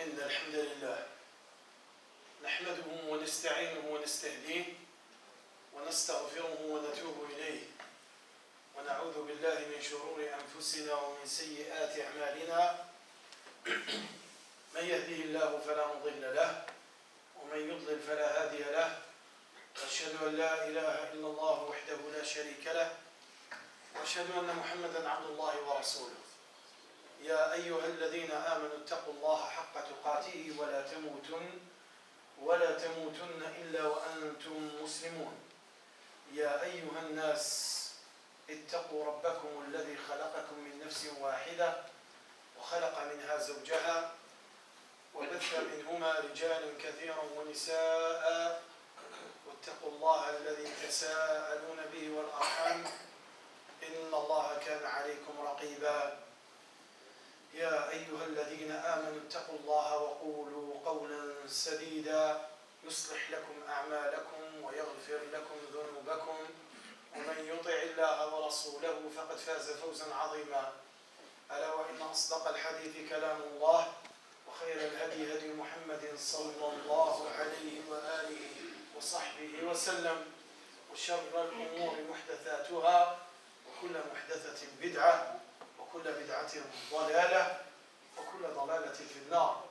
إن الحمد لله نحمده ونستعينه ونستهديه ونستغفره ونتوب إليه ونعوذ بالله من شرور أنفسنا ومن سيئات أعمالنا من يهده الله فلا مضل له ومن يضلل فلا هادي له وأشهد أن لا إله إلا الله وحده لا شريك له وأشهد أن محمدا عبد الله ورسوله يا أيها الذين آمنوا اتقوا الله حق تقاته ولا تموتن إلا وأنتم مسلمون يا أيها الناس اتقوا ربكم الذي خلقكم من نفس واحدة وخلق منها زوجها وبث منهما رجالا كثيرا ونساء واتقوا الله الذي تساءلون به والأرحام إن الله كان عليكم رقيبا يا أيها الذين آمنوا اتقوا الله وقولوا قولا سديدا يصلح لكم أعمالكم ويغفر لكم ذنوبكم ومن يطع الله ورسوله فقد فاز فوزا عظيما ألا وإن أصدق الحديث كلام الله وخير الهدي هدي محمد صلى الله عليه وآله وصحبه وسلم وشر الأمور محدثاتها وكل محدثة بدعة وكل بدعة ضلالة وكل ضلالة في النار.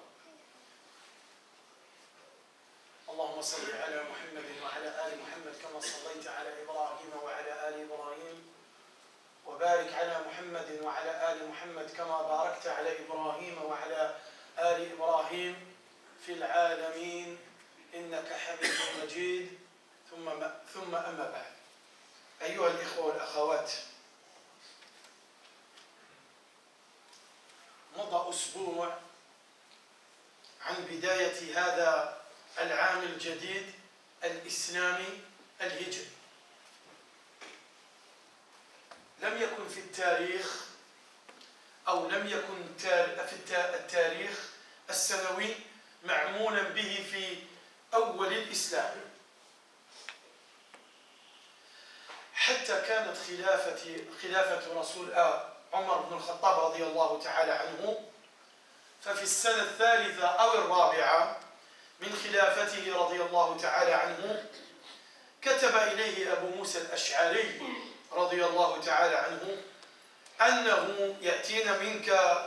اللهم صل على محمد وعلى آل محمد كما صليت على إبراهيم وعلى آل إبراهيم وبارك على محمد وعلى آل محمد كما باركت على إبراهيم وعلى آل إبراهيم في العالمين إنك حميد مجيد ثم أما بعد. أيها الإخوة والأخوات، مضى أسبوع عن بداية هذا العام الجديد الإسلامي الهجري. لم يكن في التاريخ أو لم يكن في التاريخ السنوي معمولا به في أول الإسلام، حتى كانت خلافة رسول عمر بن الخطاب رضي الله تعالى عنه، ففي السنة الثالثة أو الرابعة من خلافته رضي الله تعالى عنه كتب إليه أبو موسى الأشعري رضي الله تعالى عنه أنه يأتينا منك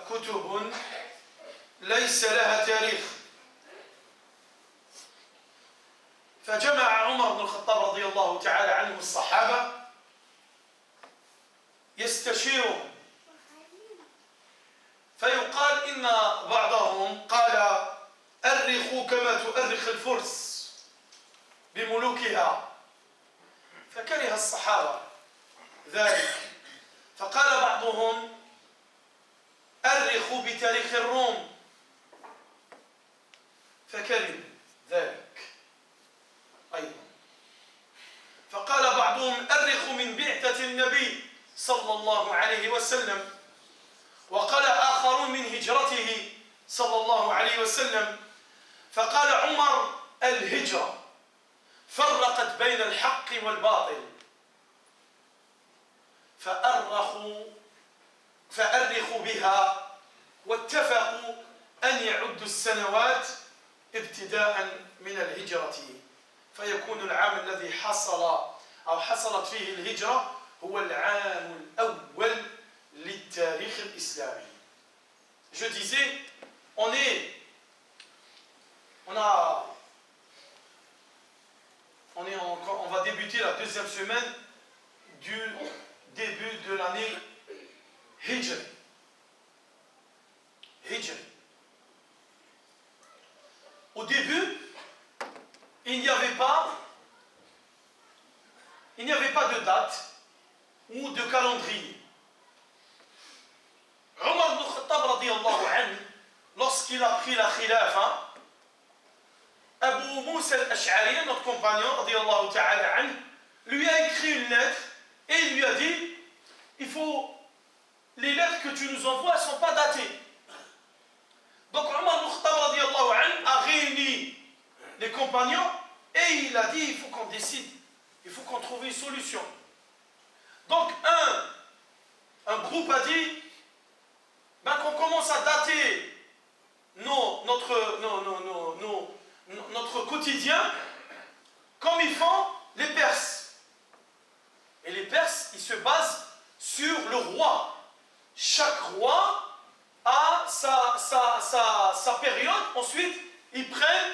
كتب ليس لها تاريخ. فجمع عمر بن الخطاب رضي الله تعالى عنه الصحابة يستشيرهم، فيقال إن بعضهم قال أرخوا كما تؤرخ الفرس بملوكها، فكره الصحابة ذلك، فقال بعضهم أرخوا بتاريخ الروم، فكرهوا ذلك أيضا، فقال بعضهم أرخوا من بعثة النبي صلى الله عليه وسلم، وقال آخرون من هجرته صلى الله عليه وسلم، فقال عمر الهجرة فرقت بين الحق والباطل، فأرخوا بها واتفقوا أن يعدوا السنوات ابتداء من الهجرة، فيكون العام الذي حصلت فيه الهجرة هو العام الأول للتاريخ الإسلامي. Je disais, on va débuter la deuxième semaine du début de l'année Hijri. Au début, il n'y avait pas de date ou de calendrier. Omar ibn Khattab radiyallahu anhu, lorsqu'il a pris la khilafa, Abu Moussa al-Ash'ari, notre compagnon radiyallahu ta'ala anhu, lui a écrit une lettre et il lui a dit, les lettres que tu nous envoies ne sont pas datées. Donc Omar ibn Khattab radiyallahu anhu a réuni les compagnons et il a dit, il faut qu'on décide, il faut qu'on trouve une solution. Donc un groupe a dit qu'on commence à dater notre quotidien comme ils font les Perses. Et les Perses, ils se basent sur le roi. Chaque roi a sa période. Ensuite, ils prennent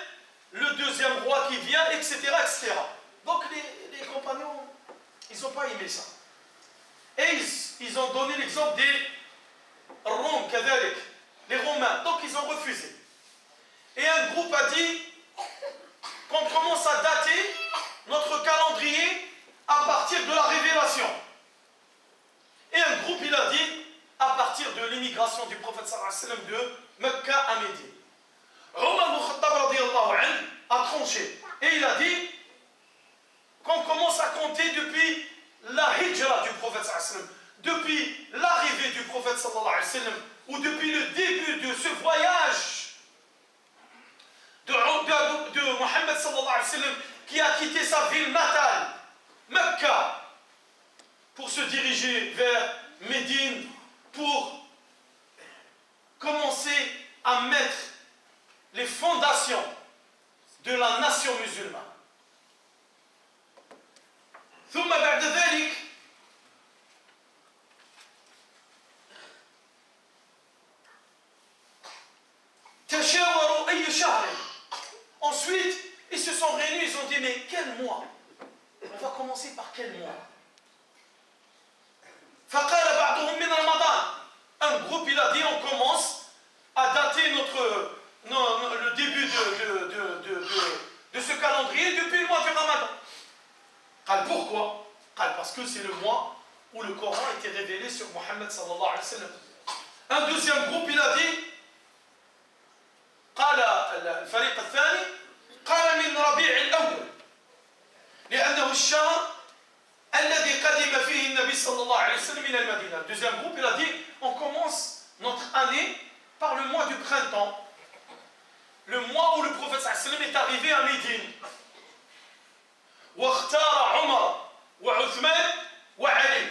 le deuxième roi qui vient, etc. etc. Donc les compagnons, ils n'ont pas aimé ça. Et ils ont donné l'exemple des Roms, les Romains. Donc ils ont refusé. Et un groupe a dit qu'on commence à dater notre calendrier à partir de la révélation. Et un groupe, il a dit, à partir de l'immigration du prophète sallallahu alayhi wa sallam de Mecca à Médine. Omar ibn Khattab radiyallahu anhu a tranché. Et il a dit qu'on commence à compter depuis la hijra du prophète sallallahu alayhi wa sallam, depuis l'arrivée du prophète sallallahu alayhi wa sallam, ou depuis le début de ce voyage de Mohammed sallallahu alayhi wa sallam, qui a quitté sa ville natale, Mecca, pour se diriger vers Médine, pour commencer à mettre les fondations de la nation musulmane. ثم بعد ذلك تشاوروا أي شهر. Ensuite, ils se sont réunis, ils ont dit, mais quel mois? On va commencer par quel mois? فقال بعضهم من رمضان. Un groupe, il a dit, on commence à dater le début de ce calendrier depuis le mois du Ramadan. Pourquoi? Parce que c'est le mois où le Coran a été révélé sur Mohammed sallallahu alayhi wa sallam. Un deuxième groupe, il a dit, قال الفريق الثاني قال من ربيع الأول لأنه الشهر الذي قدم فيه النبي صلى الله عليه وسلم إلى المدينة. Le deuxième groupe, il a dit, on commence notre année par le mois du printemps, le mois où le prophète sallallahu alayhi wa sallam est arrivé à Médine. واختار عمر وعثمان وعلي.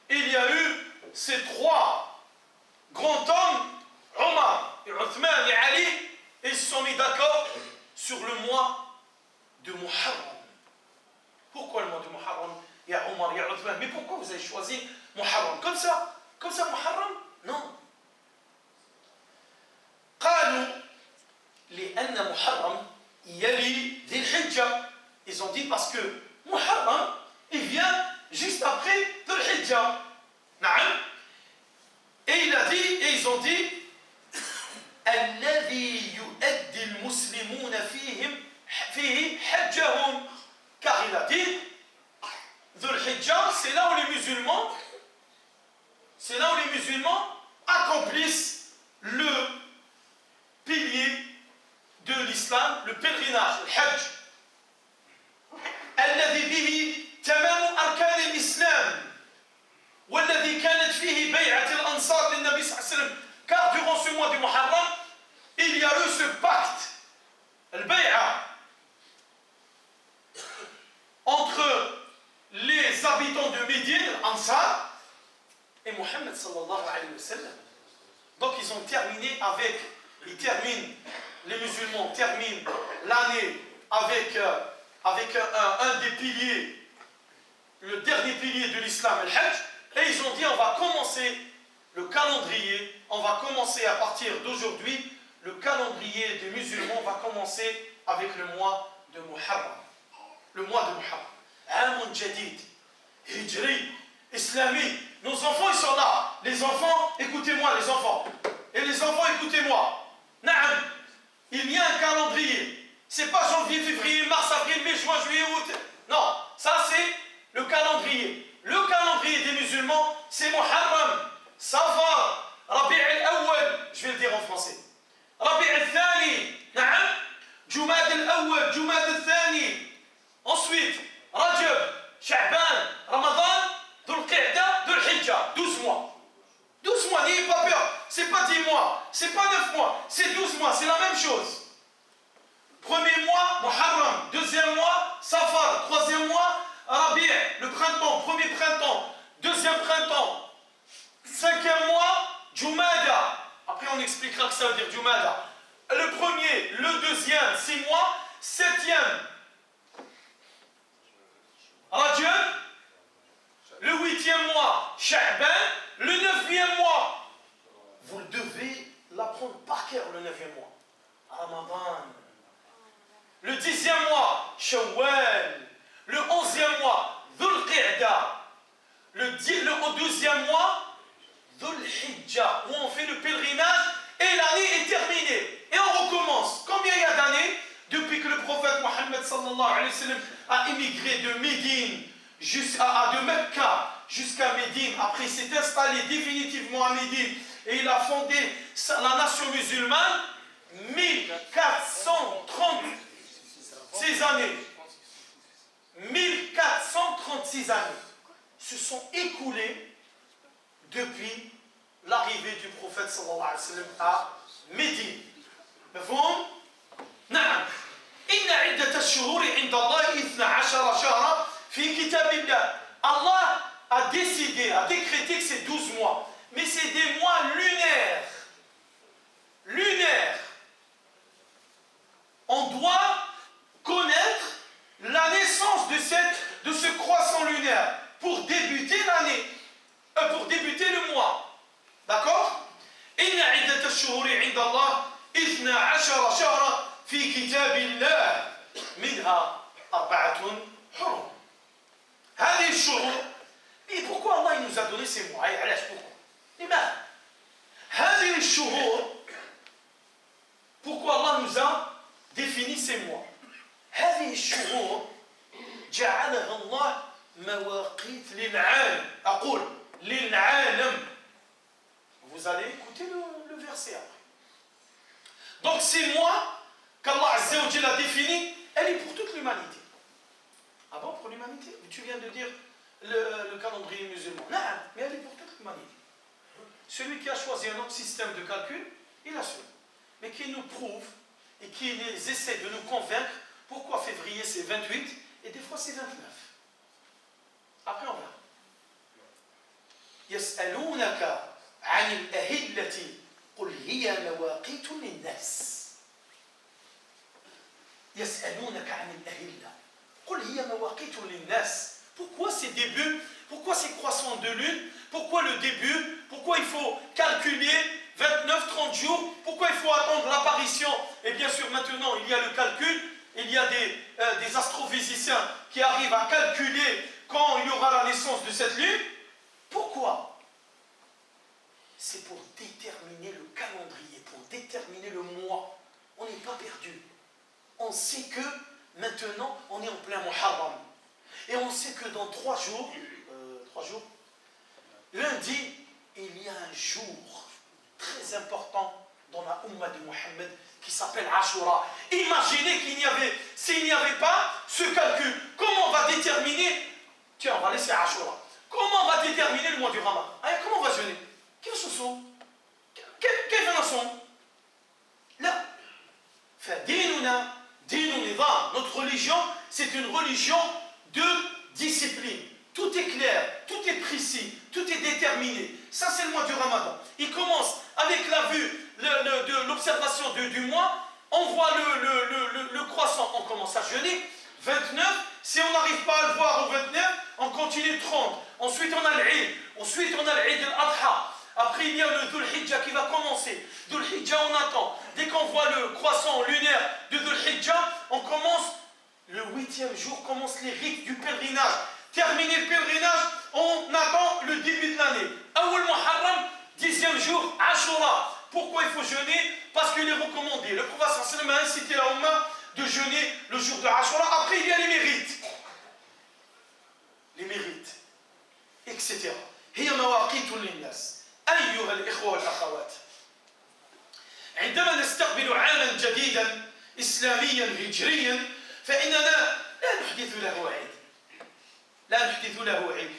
Il y a eu ces trois grands hommes, Omar et Uthman et Ali, et ils se sont mis d'accord sur le mois de Muharram. Pourquoi le mois de Muharram? Il y a Omar, il y a Uthman. Mais pourquoi vous avez choisi Muharram? Comme ça Muharram? Non. قالوا لأن محرم يلي ذي الحجة. Ils ont dit parce que Muharram, il vient juste après Dhul Hijjah. Et il a dit, et ils ont dit, الذي يؤدي المسلمون فيه حجهم. Car il a dit, Dhul Hijjah, c'est là où les musulmans accomplissent le pilier de l'islam, le pèlerinage, le Hajj. الذي به تمام أركان الإسلام والذي كانت فيه بيعة الأنصار للنبي صلى الله عليه وسلم. Car durant ce mois du Muharram, il y a eu ce pacte, le bay'a, entre les habitants de Médine, Ansar, et Mohammed sallallahu alayhi wa sallam. Donc ils ont terminé les musulmans terminent l'année avec un des piliers, le dernier pilier de l'islam, le Hajj, et ils ont dit on va commencer le calendrier, on va commencer à partir d'aujourd'hui, le calendrier des musulmans va commencer avec le mois de Muharram. Le mois de Muharram. Amun Jadid, Hijri, Islami. Nos enfants ils sont là. Les enfants, écoutez-moi les enfants. Et les enfants, écoutez-moi. Na'am, il y a un calendrier. C'est pas janvier, février, mars, avril, mai, juin, juillet, août. Non, ça c'est le calendrier. Le calendrier des musulmans, c'est Muharram, Safar, Rabi' al-Awwal, je vais le dire en français. Rabi' al-Thani, na'am, Jumad al-Awwal, Jumad al-Thani. Ensuite, Rajab, Sha'ban, Ramadan, Dhul Qa'da, Dhul Hijjah, 12 mois. 12 mois, n'ayez pas peur. C'est pas 10 mois, c'est pas 9 mois, c'est 12 mois, c'est la même chose. Premier mois, Muharram. Deuxième mois, Safar. Troisième mois, Rabi', le printemps. Premier printemps. Deuxième printemps. Cinquième mois, Jumada. Après, on expliquera que ça veut dire Jumada. le premier, le deuxième, 6 mois, septième, Rajab, le 8e mois, Sha'ban, le 9e mois. Vous devez l'apprendre par cœur, le 9e mois. Ramadan. Le 10e mois, Shawwal. Le 11e mois, Dhul Qa'da. Le 12e mois, Dhul Hijjah, où on fait le pèlerinage et l'année est terminée. Et on recommence. Combien il y a d'années depuis que le prophète Mohammed sallallahu alayhi wa sallam a émigré de Médine de Mecca jusqu'à Médine. Après, il s'est installé définitivement à Médine et il a fondé la nation musulmane. 1436 années. 1436 années se sont écoulées depuis l'arrivée du prophète sallallahu alayhi wa sallam à Médine. مفهوم؟ نعم. إن عدة الشهور عند الله 12 شهرا في كتاب الله. Allah a décidé, a décrété que c'est 12 mois. Mais c'est des mois lunaires. Lunaires. On doit connaître la naissance de ce croissant lunaire pour débuter l'année, pour débuter le mois. D'accord? إن عدة الشهور عند الله 12 شهرا في كتاب الله منها 4 حرم. هذه الشهور. Et pourquoi Allah il nous a donné ces mois? Pourquoi? لماذا؟ هذه الشهور. Pourquoi Allah nous a défini ces mois? هذه الشهور جعلها الله مواقيت للعالم. أقول للعالم. Vous allez écouter le verset après. Donc ces mois qu'Allah Azza wa Jalla a défini, elle est pour toute l'humanité. Ah bon, pour l'humanité? Tu viens de dire le calendrier musulman. Non, mais elle est pour toute l'humanité. Celui qui a choisi un autre système de calcul, il a su. Mais qui nous prouve et qui essaie de nous convaincre pourquoi février c'est 28 et des fois c'est 29. Après on verra. يسألونك عن الأهلة قل هي مواقيت للناس. يسألونك عن الأهلة قل هي مواقيت للناس. Pourquoi ces débuts? Pourquoi ces croissements de lune? Pourquoi le début? Pourquoi il faut calculer 29-30 jours? Pourquoi il faut attendre l'apparition? Et bien sûr maintenant il y a le calcul. Il y a des astrophysiciens qui arrivent à calculer quand il y aura la naissance de cette lune. Pourquoi? C'est pour déterminer le calendrier, pour déterminer le mois. On n'est pas perdu. On sait que maintenant, on est en plein Muharram. Et on sait que dans 3 jours, lundi, il y a un jour très important dans la Ummah de Mohammed qui s'appelle Ashura. Imaginez s'il n'y avait pas ce calcul, comment on va déterminer, tiens, on va laisser Ashura, comment on va déterminer le mois du Ramadan? Comment on va jeûner? Quels ce sont? Quels en sont? Là. Notre religion, c'est une religion de discipline. Tout est clair, tout est précis, tout est déterminé. Ça, c'est le mois du Ramadan. Il commence avec la vue de l'observation du mois. On voit le croissant, on commence à jeûner. 29, si on n'arrive pas à le voir au 29, on continue 30. Ensuite, on a l'Eid. Ensuite, on a l'Eid al-Adha. Après, il y a le Dhul Hijjah qui va commencer. Dhul Hijjah, on attend. Dès qu'on voit le croissant lunaire de Dhul Hijjah, on commence, le 8e jour, commence les rites du pèlerinage. Terminé le pèlerinage, on attend le début de l'année. Awal Muharram, 10e jour, Ashura. Pourquoi il faut jeûner? Parce qu'il est recommandé. Le prophète sallallahu alayhi wa sallam a incité la Ummah de jeûner le jour de Ashura. Après, il y a les mérites. Les mérites, etc. هي مواقيت للناس. أيها الإخوة والأخوات، عندما نستقبل عاما جديدا إسلاميا هجريا فإننا لا نحدث له عيد. لا نحدث له عيد.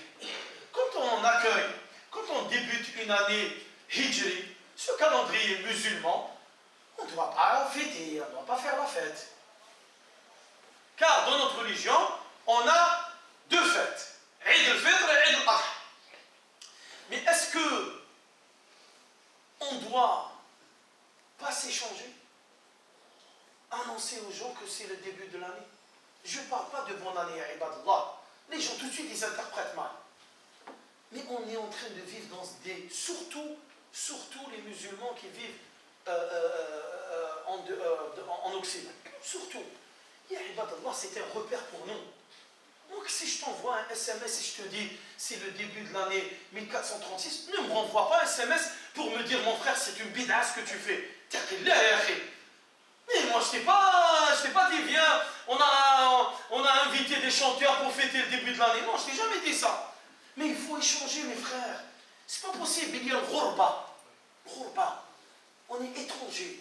Quand on accueille, quand on débute une année hijri, ce calendrier musulman, on ne doit pas fêter, on ne doit pas faire la fête. Car dans notre religion, on a 2 fêtes, Eid al-Fitr et Eid al-Adha. Mais est-ce que on ne doit pas s'échanger? annoncer aux gens que c'est le début de l'année. Je ne parle pas de bonne année, ibadallah. Les gens tout de suite ils interprètent mal. Mais on est en train de vivre dans des... Surtout les musulmans qui vivent en Occident. Surtout. Ya ibadallah, c'est un repère pour nous. Donc si je t'envoie un SMS et je te dis c'est le début de l'année 1436, ne me renvoie pas un SMS pour me dire mon frère c'est une bid'a ce que tu fais. Mais moi je t'ai pas dit viens, on a invité des chanteurs pour fêter le début de l'année. Non, je t'ai jamais dit ça. Mais il faut échanger mes frères. C'est pas possible, il y a le ghurba. On est étrangers.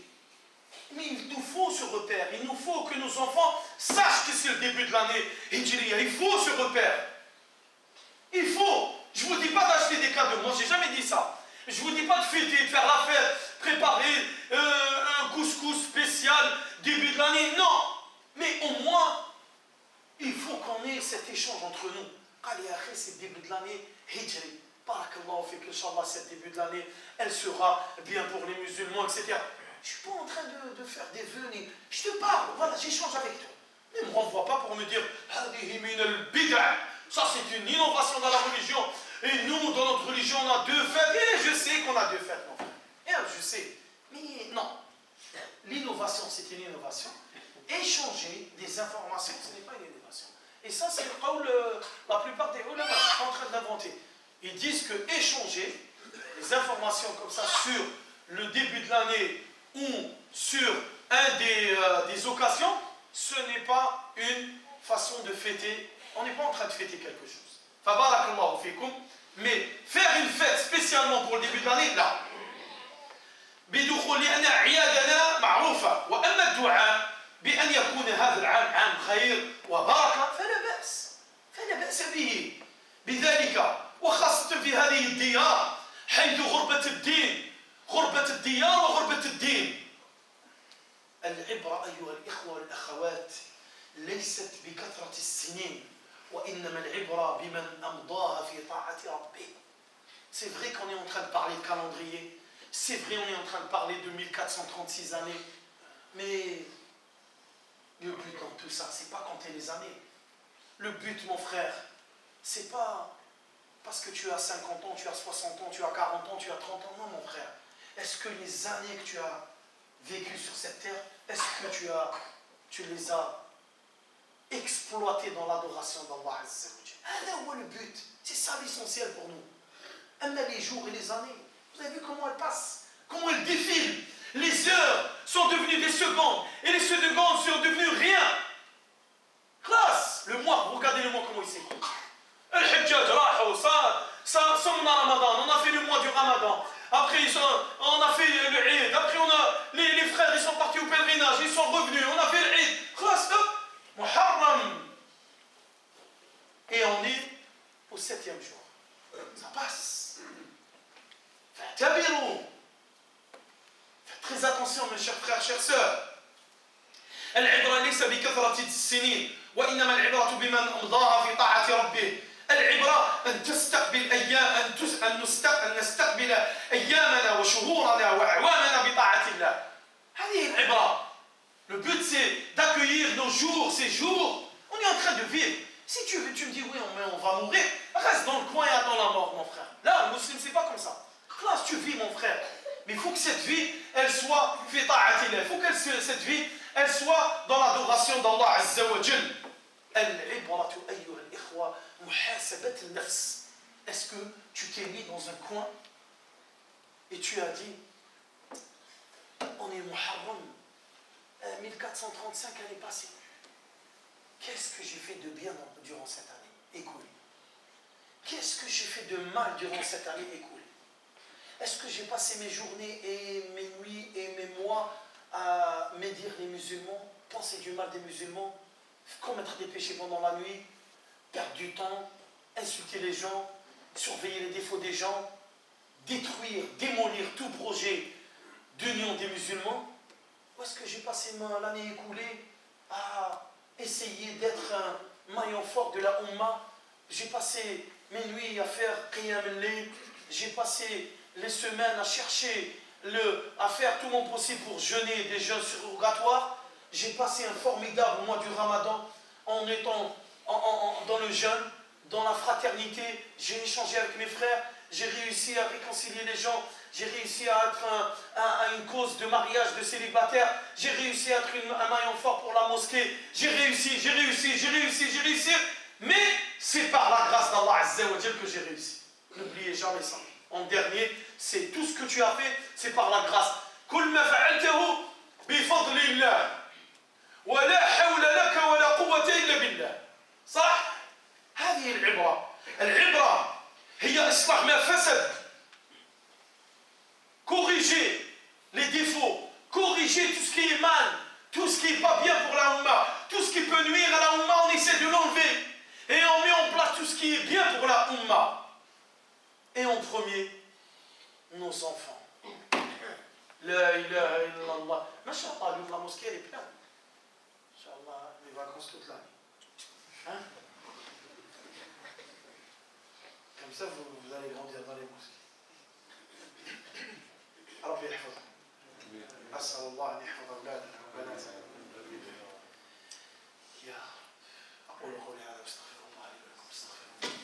Mais il nous faut ce repère, il nous faut que nos enfants sachent que c'est le début de l'année Hijriya. Il faut ce repère. Il faut. Je ne vous dis pas d'acheter des cadeaux, moi je n'ai jamais dit ça. Je ne vous dis pas de fêter, de faire la fête, préparer un couscous spécial début de l'année. Non. Mais au moins, il faut qu'on ait cet échange entre nous. Allez, après, c'est le début de l'année Hijri. Barakallahu fik, Inch'Allah, c'est le début de l'année, elle sera bien pour les musulmans, etc. Je ne suis pas en train de faire des vœux, je te parle, voilà, j'échange avec toi. Ne me renvoie pas pour me dire ça c'est une innovation dans la religion. Et nous, dans notre religion, on a deux fêtes. Et je sais qu'on a deux fêtes, mon frère. Et je sais. Mais non. L'innovation, c'est une innovation. Échanger des informations, ce n'est pas une innovation. Et ça, c'est le qawl, la plupart des ulama sont en train d'inventer. Ils disent que échanger des informations comme ça sur le début de l'année ou sur des occasions, ce n'est pas une façon de fêter. On n'est pas en train de fêter quelque chose. Fabarakallahu fikum. Mais faire une fête spécialement pour le début de l'année, là. بدخول لأن أعيادنا معروفة وأما الدعاء بأن يكون هذا العام عام خير وبركة فلا بأس به بذلك وخاصة في هذه الديار حيث غربة الديار وغربة الدين. العبرة أيها الإخوة والأخوات ليست بكثرة السنين وإنما العبرة بمن أمضاها في طاعة ربه. C'est vrai qu'on est en train de parler de calendrier, c'est vrai on est en train de parler de 1436 années, mais le but dans tout ça, c'est pas compter les années. Le but, mon frère, c'est pas parce que tu as 50 ans, tu as 60 ans, tu as 40 ans, tu as 30 ans. Non, mon frère. Est-ce que les années que tu as vécues sur cette terre, est-ce que tu les as exploitées dans l'adoration d'Allah Azza wa Jalla? Le but, c'est ça l'essentiel pour nous. Les jours et les années, vous avez vu comment elles passent, comment elles défilent. Les heures sont devenues des secondes, et les secondes sont devenues rien. Classe, le mois, regardez le mois comment il s'écoule. Al-Hajjaj, on a fait le mois du Ramadan. Après, on a fait le Eid. Après, les frères, ils sont partis au pèlerinage. Ils sont revenus. On a fait le Eid. Muharram. Et on est au 7e jour. Ça passe. Faites très attention, mes chers frères, chères sœurs. العبرة ليس بكثرة السنين وإنما العبرة بمن أمضاها في طاعة ربه. العبرة أن تستقبل أيام أن نستقبل أيامنا وشهورنا وأعوامنا بطاعة الله. هذه العبرة. Le but c'est d'accueillir nos jours, ces jours. On est en train de vivre. Si tu veux, tu me dis oui, on va mourir. Reste dans le coin et attends la mort, mon frère. Là, le musulman, c'est pas comme ça. Classe, tu vis, mon frère. Mais il faut que cette vie, elle soit fi ta'atillah. Il faut que cette vie, elle soit dans l'adoration d'Allah Azza wa Jal. Al-ibratu ayyuha al-ikhwa muhasabat al-nafs. Est-ce que tu t'es mis dans un coin et tu as dit on est Muharram 1435, elle est passée. Qu'est-ce que j'ai fait de bien durant cette année écoulée? Qu'est-ce que j'ai fait de mal durant cette année écoulée? Est-ce que j'ai passé mes journées et mes nuits et mes mois à médire les musulmans, penser du mal des musulmans, commettre des péchés pendant la nuit, perdre du temps, insulter les gens, surveiller les défauts des gens, détruire, démolir tout projet d'union des musulmans? Ou est-ce que j'ai passé l'année écoulée à essayer d'être un maillon fort de la Ummah? J'ai passé mes nuits à faire Qiyam al-Layl, j'ai passé les semaines à chercher, à faire tout mon possible pour jeûner des jeûnes surrogatoires. J'ai passé un formidable mois du Ramadan en étant dans le jeûne, dans la fraternité. J'ai échangé avec mes frères. J'ai réussi à réconcilier les gens. J'ai réussi à être à une cause de mariage de célibataires. J'ai réussi à être un maillon fort pour la mosquée. J'ai réussi. Mais c'est par la grâce d'Allah Azza wa Jal que j'ai réussi. N'oubliez jamais ça. En dernier, c'est tout ce que tu as fait, c'est par la grâce. كل ما فعلته بفضل الله ولا حول لك ولا قوة إلا بالله. صح؟ هذه العبرة. العبرة هي إصلاح ما فسد. Corriger les défauts, corriger tout ce qui est mal, tout ce qui n'est pas bien pour la Ummah, tout ce qui peut nuire à la Ummah, on essaie de l'enlever. Et on met en place tout ce qui est bien pour la Ummah. Et en premier, nos enfants. La ilaha illallah. Masha'Allah, la mosquée elle est pleine. Inch'Allah, les vacances toute l'année. Hein? Comme ça, vous allez grandir dans les mosquées. ربي يحفظكم. أسأل الله أن يحفظ أولادنا وبناتنا. يا أقول قولي هذا واستغفر الله لي ولكم. استغفر الله.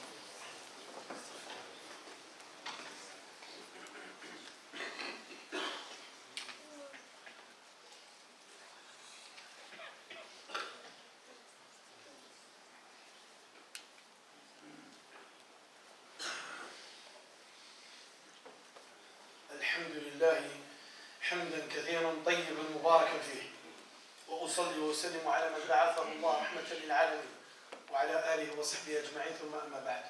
الحمد لله حمدا كثيرا طيبا مباركا فيه وأصلي وأسلم على من بعثه الله رحمة للعالمين وعلى آله وصحبه أجمعين ثم أما بعد.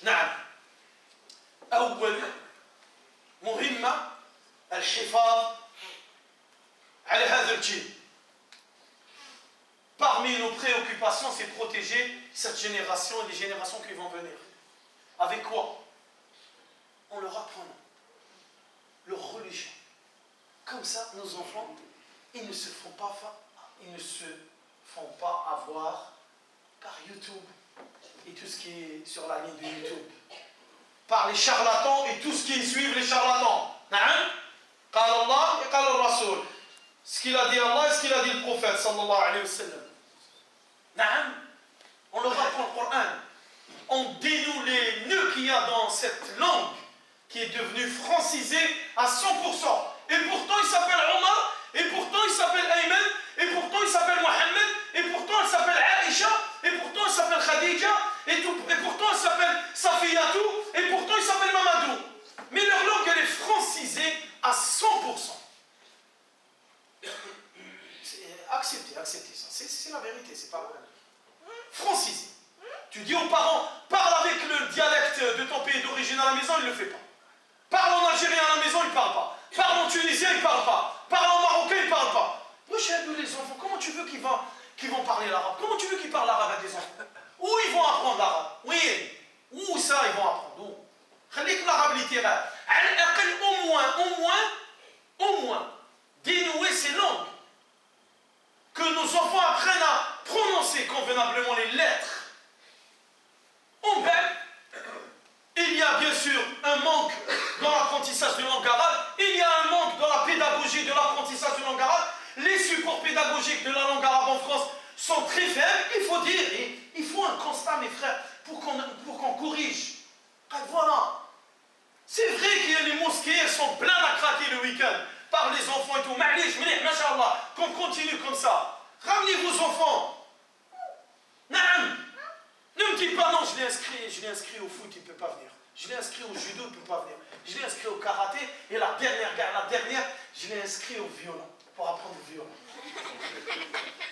نعم، أول مهمة الحفاظ على هذا الجيل. Parmi nos préoccupations, c'est protéger cette génération et les générations qui vont venir. Avec quoi? En leur apprenant leur religion. Comme ça, nos enfants, ils ne se font pas avoir par YouTube et tout ce qui est sur la ligne de YouTube. Par les charlatans et tout ce qui suivent les charlatans. Na'am? Qala Allah et qala al-Rasul. Ce qu'il a dit Allah et ce qu'il a dit le prophète sallallahu alayhi wa sallam. Na'am? On leur apprend le Coran. On dénoue les nœuds qu'il y a dans cette langue qui est devenu francisé à 100%. Et pourtant il s'appelle Omar, et pourtant il s'appelle Ayman, et pourtant il s'appelle Mohammed, et pourtant il s'appelle Aisha, et pourtant il s'appelle Khadija, et pourtant il s'appelle Safiyatou, et pourtant il s'appelle Mamadou. Mais leur langue elle est francisée à 100%. Acceptez ça. C'est la vérité, c'est pas vrai. Francisé. Tu dis aux parents, parle avec le dialecte de ton pays d'origine à la maison, il ne le fait pas. Parle en algérien à la maison, il ne parle pas. Parle en tunisien, il ne parle pas. Parle en marocain, il ne parle pas. Moi, j'ai les enfants, comment tu veux qu'ils vont parler l'arabe? Comment tu veux qu'ils parlent l'arabe à des enfants? Où ils vont apprendre l'arabe? Oui. Où ça, ils vont apprendre? Où? Khalik l'arabe littéraire. Au moins, dénouer ces langues. Que nos enfants apprennent à prononcer convenablement les lettres. En fait, il y a bien sûr un manque dans l'apprentissage de langue arabe, il y a un manque dans la pédagogie de l'apprentissage de langue arabe. Les supports pédagogiques de la langue arabe en France sont très faibles, il faut dire, et il faut un constat, mes frères, pour qu'on corrige. Et voilà. C'est vrai que les mosquées elles sont pleines à craquer le week-end par les enfants et tout. Ma'lish, masha'Allah, qu'on continue comme ça. Ramenez vos enfants. Naam. Ne me dis pas non, je l'ai inscrit au foot, il ne peut pas venir. Je l'ai inscrit au judo, il ne peut pas venir. Je l'ai inscrit au karaté, et la dernière, je l'ai inscrit au violon, pour apprendre le violon.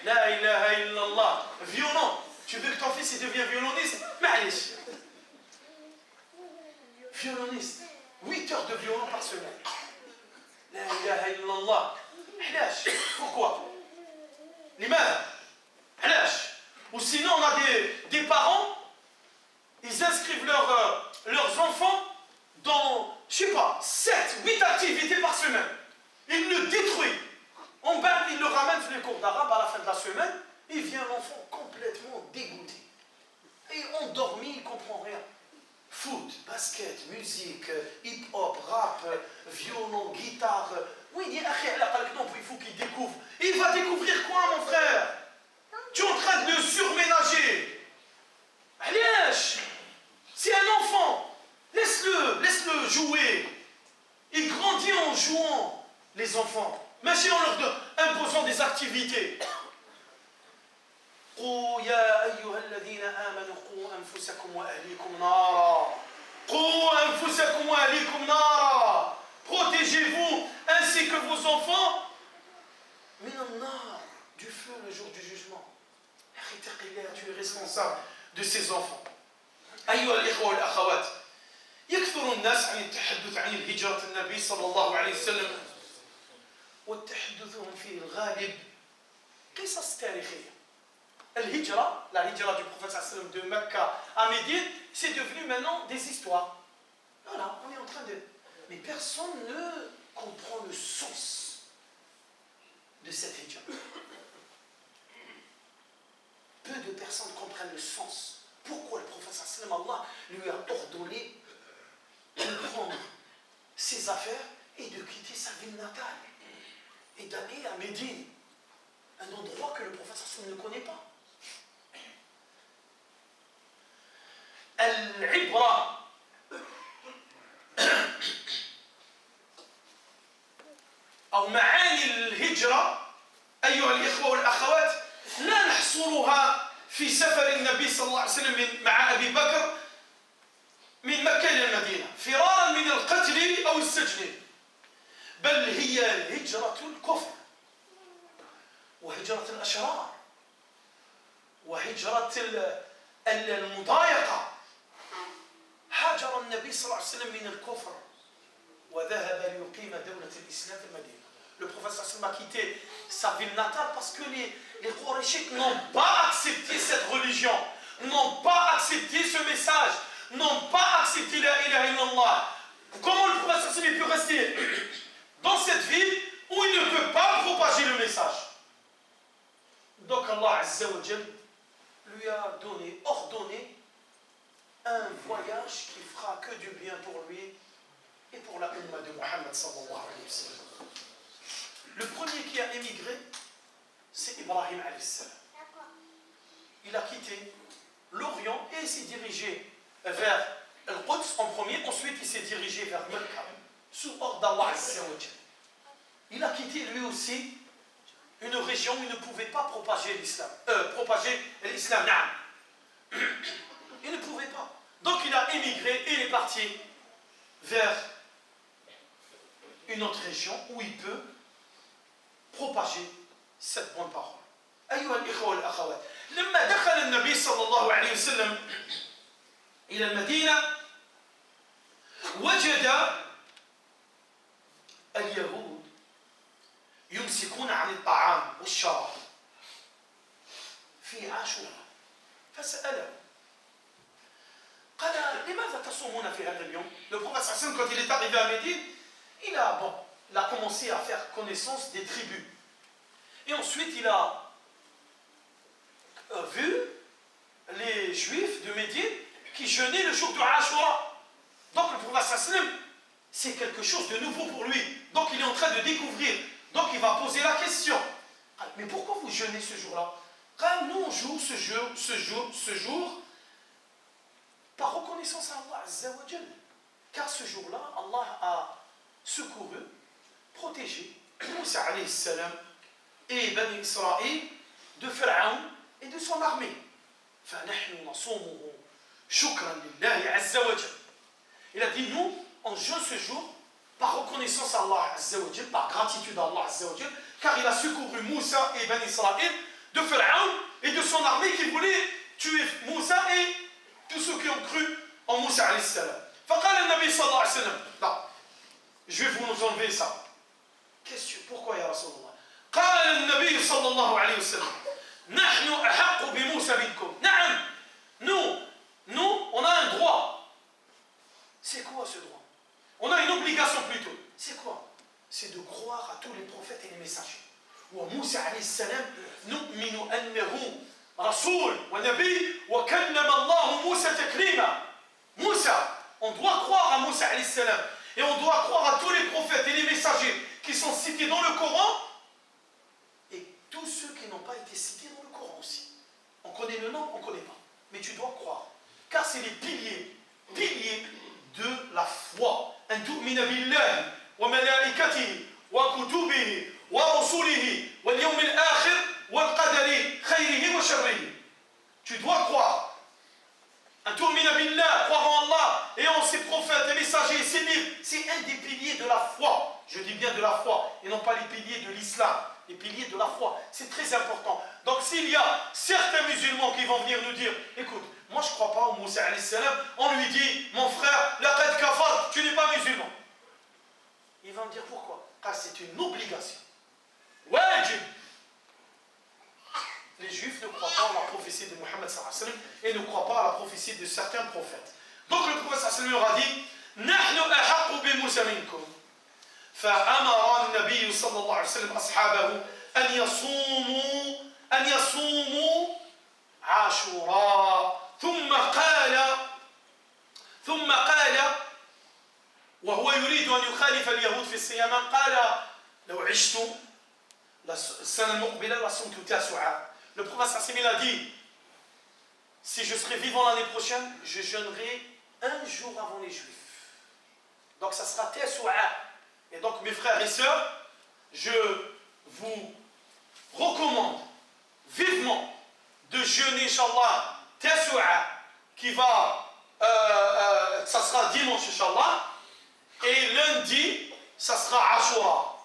La ilaha illallah. Violon. Tu veux que ton fils il devienne violoniste? Ma'lish. Violoniste. 8 heures de violon par semaine. La ilaha illallah. Halash. Pourquoi? L'imam. Halash. Ou sinon, on a des parents, ils inscrivent leurs enfants dans, je sais pas, 7, 8 activités par semaine. Ils le détruisent. En bas, ils le ramènent sur les cours d'arabe à la fin de la semaine. Il vient l'enfant complètement dégoûté. Et endormi, il ne comprend rien. Foot, basket, musique, hip-hop, rap, violon, guitare. Oui, il dit, il faut qu'il découvre va découvrir quoi, mon frère? Tu es en train de le surménager. Allez, c'est un enfant. Laisse-le jouer. Il grandit en jouant, les enfants. Mais en leur imposant des activités. قُوا يَا أَيُّهَا الَّذِينَ آمَنُوا قُوا أَنفُسَكُمْ وَأَهْلِيكُمْ نَارًا قُوا أَنفُسَكُمْ وَأَهْلِيكُمْ نَارًا. Protégez-vous ainsi que vos enfants من النار, du feu le jour du jugement. Tu es responsable de ces enfants. أيها الإخوة والأخوات, يكثر الناس عن التحدث عن الهجرة النبي صلى الله عليه وسلم والتحدث في الغالب قصص تاريخية. الهجرة, la hijra du prophète sallam de Mecca à Médine, c'est devenu maintenant des histoires. Voilà, on est en train de... Mais personne ne comprend le sens de cette hijra. Peu de personnes comprennent le sens. Pourquoi le prophète sallam, Allah lui a ordonné de prendre ses affaires et de quitter sa ville natale et d'aller à Médine, un endroit que le prophète sallam ne connaît pas. العبرة أو معاني الهجرة أيها الإخوة والأخوات لا نحصرها في سفر النبي صلى الله عليه وسلم مع أبي بكر من مكة إلى المدينة فرارا من القتل أو السجن، بل هي هجرة الكفر وهجرة الأشرار وهجرة المضايقة. هاجر النبي صلى الله عليه وسلم من الكفر وذهب ليقيم دولة الإسلام في المدينة. Le prophète sallam a quitté sa ville natale parce que les Qurayshites n'ont pas accepté cette religion, n'ont pas accepté ce message, n'ont pas accepté la ilaha illallah. Comment le prophète sallam peut rester dans cette ville où il ne peut pas propager le message? Donc Allah Azza wa Jal lui a ordonné un voyage qui fera que du bien pour lui et pour la umma de Muhammad sallallahu alayhi wa sallam. Le premier qui a émigré, c'est Ibrahim alayhi salam. Il a quitté l'Orient et il s'est dirigé vers Al-Quds en premier, ensuite il s'est dirigé vers Mecca, sous ordre d'Allah Azza wa Jal. Il a quitté lui aussi une région où il ne pouvait pas propager l'islam. Il ne pouvait pas. Donc il a émigré et il est parti vers une autre région où il peut propager cette bonne parole. أيها الإخوة والأخوات، لما دخل النبي صلى الله عليه وسلم إلى المدينة وجد اليهود يمسكون عن الطعام والشراب في عاشوراء، فسأله قال لماذا تصومون في هذا اليوم؟ Le prophète sallam, quand il est arrivé à Médine, il a commencé à faire connaissance des tribus. Et ensuite, il a vu les juifs de Médine qui jeûnaient le jour de Ashura. Donc le prophète sallam, c'est quelque chose de nouveau pour lui. Donc il est en train de découvrir. Donc il va poser la question. Mais pourquoi vous jeûnez ce jour-là? Quand nous on joue ce jour par reconnaissance à Allah Azza wa Jal. Car ce jour-là, Allah a secouru, protégé Moussa alayhi salam et Bani Israël de Pharaon et de son armée. فَنَحْنُ نَصُومُهُ شُكْرًا لِلَّهِ عَزَّ وَجَلَّ. Il a dit, nous, on jeûne ce jour par reconnaissance à Allah Azza wa Jal, par gratitude à Allah Azza wa Jal, car il a secouru Moussa et Bani Israël de Pharaon et de son armée qui voulait tuer Moussa et tous ceux qui ont cru en Moussa alayhi salam. فقال النبي صلى الله عليه وسلم, là, je vais vous enlever ça. Pourquoi ya Rasulullah? قال النبي صلى الله عليه وسلم نحن أحق بموسى منكم. نعم, nous, on a un droit. C'est quoi ce droit? On a une obligation plutôt. C'est quoi? C'est de croire à tous les prophètes et les messagers. وموسى عليه السلام نؤمن أنه رسول ونبي وكلم الله موسى تكليما. Moussa, on doit croire à Moussa alayhi salam et on doit croire à tous les prophètes et les messagers qui sont cités dans le Coran et tous ceux qui n'ont pas été cités dans le Coran aussi. On connaît le nom, on ne connaît pas. Mais tu dois croire. Car c'est les piliers de la foi. أن تؤمن بالله وملائكته وكتبه ورسله واليوم الآخر والقدر خيره وشره. Tu dois croire. أن تؤمن بالله, croire en Allah et en ses prophètes et messagers, ses livres. C'est un des piliers de la foi. Je dis bien de la foi et non pas les piliers de l'islam. Les piliers de la foi, c'est très important. Donc s'il y a certains musulmans qui vont venir nous dire, écoute, moi je ne crois pas au Moussa alayhi salam, on lui dit, mon frère, laqad kafar, tu n'es pas musulman. Il va me dire pourquoi? Car c'est une obligation. Wajib. Les juifs ne croient pas en la prophétie de Mohammed sallallahu alayhi wa sallam et ne croient pas à la prophétie de certains prophètes. Donc le prophète sallallahu alayhi wa sallam leur a dit, nahnu ahaqqu bi Moussa minkum. فأمر النبي صلى الله عليه وسلم أصحابه أن يصوموا عاشوراء ثم قال وهو يريد أن يخالف اليهود في الصيام قال لو عشت السنة المقبلة لصمت تاسعا. Le prophète sallallahu alayhi wa sallam a dit, si je serai vivant l'année prochaine, je jeûnerai un jour avant les juifs. Donc ça sera Tasu'a. Et donc mes frères et sœurs, je vous recommande vivement de jeûner, Inch'Allah, Tasu'a, qui va, ça sera dimanche, Inch'Allah, et lundi, ça sera Ashura.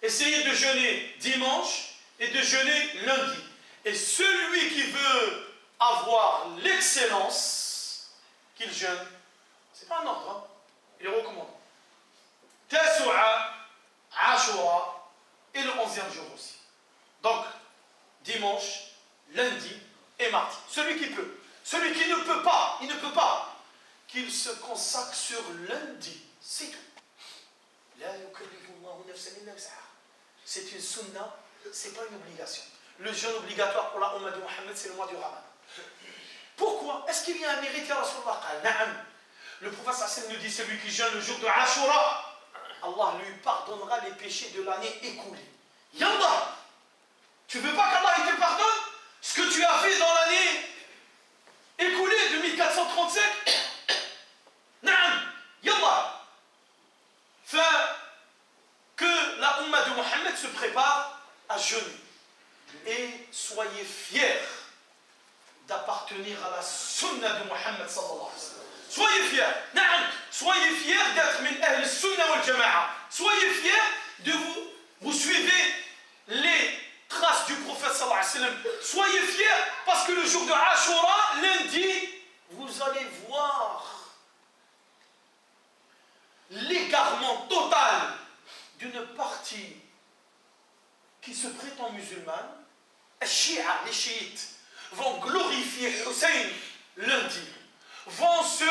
Essayez de jeûner dimanche et de jeûner lundi. Et celui qui veut avoir l'excellence, qu'il jeûne, c'est pas un ordre, hein? Il recommande. Tasu'a, Ashura et le 11e jour aussi. Donc, dimanche, lundi et mardi. Celui qui peut. Celui qui ne peut pas, il ne peut pas, qu'il se consacre sur lundi. C'est tout. C'est une sunna, c'est pas une obligation. Le jeûne obligatoire pour la Ummah de Mohammed, c'est le mois du Ramadan. Pourquoi? Est-ce qu'il y a un mérite à Rasulullah? Le prophète sallallahu nous dit, celui qui jeûne le jour de Ashura, Allah lui pardonnera les péchés de l'année écoulée. Yallah! Tu veux pas qu'Allah te pardonne ce que tu as fait dans l'année écoulée de 1437? Naam! Yallah! Que la Ummah de Mohammed se prépare à jeûner. Et soyez fiers d'appartenir à la sunna de Mohammed sallallahu alayhi wa sallam. Soyez fiers, naam, soyez fiers d'être min ahl sunnah wal jama'a. Soyez fiers de vous suivez les traces du prophète sallallahu alayhi wa sallam. Soyez fiers parce que le jour de Ashura, lundi, vous allez voir l'égarement total d'une partie qui se prétend musulmane. Les chiites vont glorifier Hussein lundi. Vont se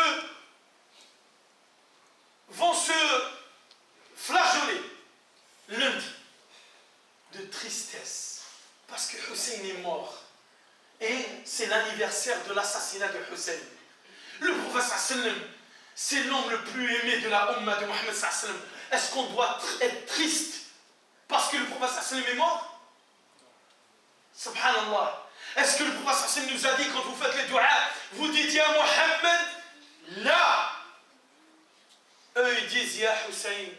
flageoler lundi de tristesse parce que Hussein est mort et c'est l'anniversaire de l'assassinat de Hussein. Le prophète sallam, c'est l'homme le plus aimé de la Ummah de Mohammed sallam. Est-ce qu'on doit être triste parce que le prophète sallam est mort? Subhanallah. Est-ce que le prophète sallam nous a dit quand vous faites les doigts, vous dites Ya Mohammed? Là, eux ils disent Ya Hussein.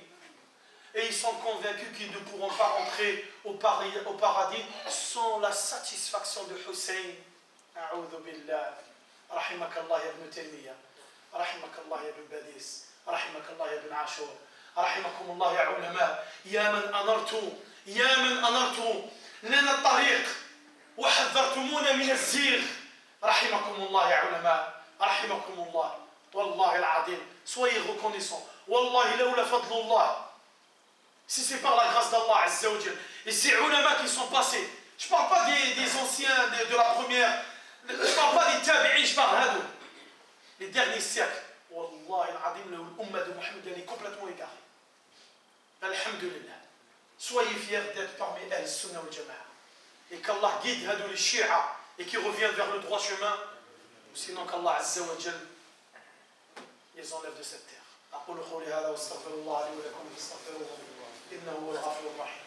Et ils sont convaincus qu'ils ne pourront pas rentrer au paradis sans la satisfaction de Hussein. A'udhu billah. Rahimakallah ya ibn Taymiyyah. Rahimakallah ya ibn Badis. Rahimakallah ya ibn Ashur. Rahimakumullah ya ulama. Ya man anartu lana at-tariq wa hadhartumuna min az-zigh. Rahimakumullah ya ulama. Rahimakumullah. Wallahi al-azim. Soyez reconnaissants. Wallahi lawla fadlullah. Si c'est par la grâce d'Allah Azza wa Jal. Et ces ulama qui sont passés. Je ne parle pas des anciens de la première. Je ne parle pas des tabi'in, je parle d'eux. Les derniers siècles. Wallahi al-azim, l'umma de Mohammed elle est complètement égarée. Alhamdulillah. Soyez fiers d'être parmi Ahl Sunnah wal Jama'a. Et qu'Allah guide hadou les Shia et qu'ils reviennent vers le droit chemin. Sinon qu'Allah Azza wa Jal les enlève de cette terre. أقول قولي هذا واستغفر الله لي ولكم فاستغفروه إنه هو الغفور الرحيم.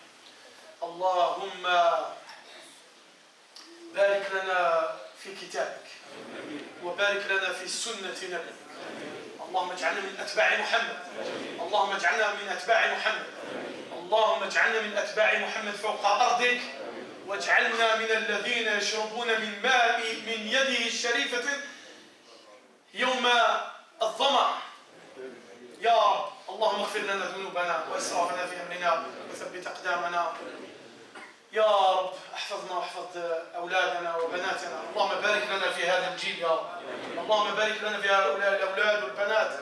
اللهم بارك لنا في كتابك وبارك لنا في سنة نبيك. اللهم اجعلنا من أتباع محمد، اللهم اجعلنا من أتباع محمد، اللهم اجعلنا من أتباع محمد فوق أرضك، واجعلنا من الذين يشربون من ماء من يده الشريفة يوم الظمأ يا رب. اللهم اغفر لنا ذنوبنا وإسرافنا في أمرنا وثبت أقدامنا يا رب. احفظنا واحفظ أولادنا وبناتنا. اللهم بارك لنا في هذا الجيل يا رب. اللهم بارك لنا في هؤلاء الأولاد والبنات.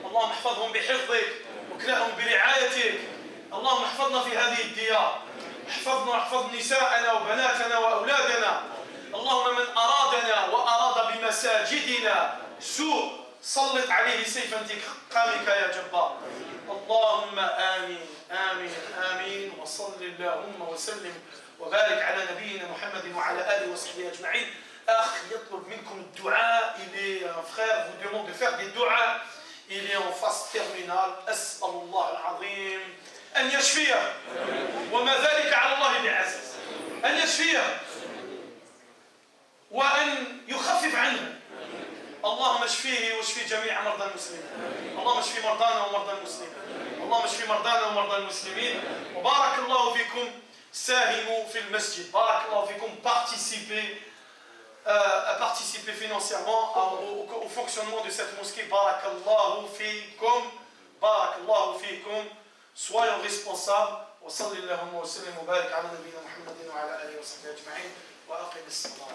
اللهم احفظهم بحفظك واكلأهم برعايتك. اللهم احفظنا في هذه الديار، احفظنا واحفظ نساءنا وبناتنا وأولادنا. اللهم من أرادنا وأراد بمساجدنا سوء سلط عليه سيف انتقامك يا جبار. اللهم آمين آمين آمين. وصل اللهم وسلم وبارك على نبينا محمد وعلى آله وصحبه أجمعين. أخ يطلب منكم الدعاء. Il est un frère vous demande de faire des du'as. Il est en phase terminale. أسأل الله العظيم أن يشفيه وما ذلك على الله بعزيز. أن يشفيه وأن يخفف عنه. اللهم اشفيه واشفي جميع مرضى المسلمين. اللهم اشفي مرضانا ومرضى المسلمين. اللهم اشفي مرضانا ومرضى المسلمين. وبارك الله فيكم. ساهموا في المسجد. بارك الله فيكم. Participez financièrement au fonctionnement de cette mosquée. بارك الله فيكم. بارك الله فيكم. Soyons responsables. وصلى اللهم وسلم وبارك على نبينا محمد وعلى آله وصحبه أجمعين وأقم الصلاة.